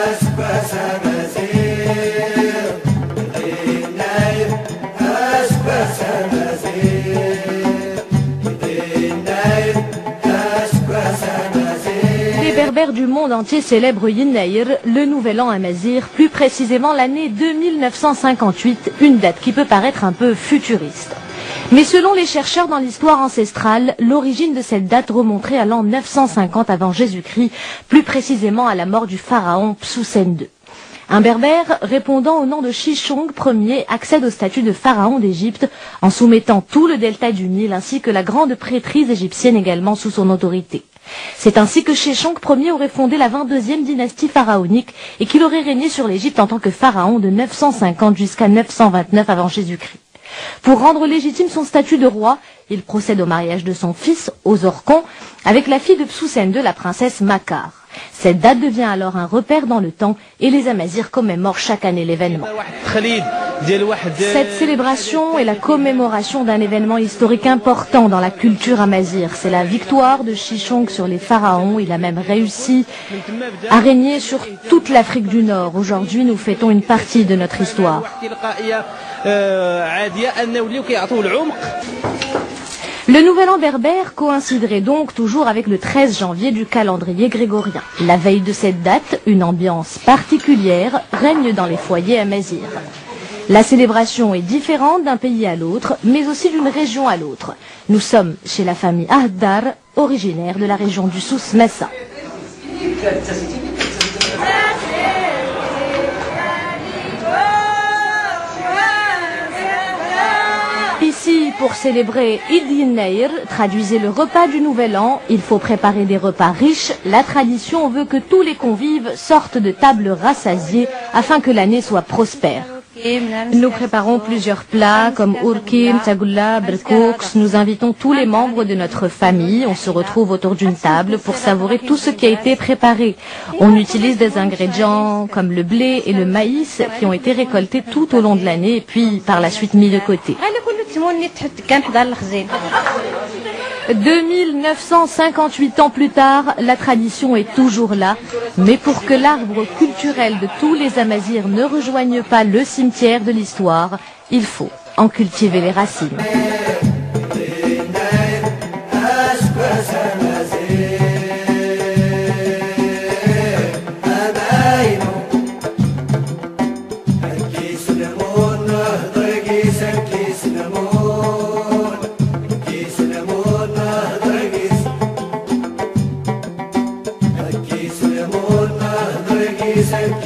Les Berbères du monde entier célèbrent Yennaïr, le nouvel an amazigh, plus précisément l'année 2958, une date qui peut paraître un peu futuriste. Mais selon les chercheurs dans l'histoire ancestrale, l'origine de cette date remonterait à l'an 950 avant Jésus-Christ, plus précisément à la mort du pharaon Psousen II. Un berbère répondant au nom de Shishong Ier accède au statut de pharaon d'Égypte en soumettant tout le delta du Nil ainsi que la grande prêtrise égyptienne également sous son autorité. C'est ainsi que Shishong Ier aurait fondé la 22e dynastie pharaonique et qu'il aurait régné sur l'Égypte en tant que pharaon de 950 jusqu'à 929 avant Jésus-Christ. Pour rendre légitime son statut de roi, il procède au mariage de son fils, Osorkon, avec la fille de Psousen II, la princesse Makar. Cette date devient alors un repère dans le temps et les Amazirs commémorent chaque année l'événement. Cette célébration est la commémoration d'un événement historique important dans la culture amazigh. C'est la victoire de Shishong sur les pharaons. Il a même réussi à régner sur toute l'Afrique du Nord. Aujourd'hui, nous fêtons une partie de notre histoire. Le nouvel an berbère coïnciderait donc toujours avec le 13 janvier du calendrier grégorien. La veille de cette date, une ambiance particulière règne dans les foyers amazirs. La célébration est différente d'un pays à l'autre, mais aussi d'une région à l'autre. Nous sommes chez la famille Ahdar, originaire de la région du Souss Massa. Ici, pour célébrer Eid Yennaïr, traduisez le repas du Nouvel An, il faut préparer des repas riches. La tradition veut que tous les convives sortent de tables rassasiées afin que l'année soit prospère. Nous préparons plusieurs plats comme urkim, tagoula, berkouks. Nous invitons tous les membres de notre famille. On se retrouve autour d'une table pour savourer tout ce qui a été préparé. On utilise des ingrédients comme le blé et le maïs qui ont été récoltés tout au long de l'année et puis par la suite mis de côté. 2958 ans plus tard, la tradition est toujours là, mais pour que l'arbre culturel de tous les Amazirs ne rejoigne pas le cimetière de l'histoire, il faut en cultiver les racines. Hey,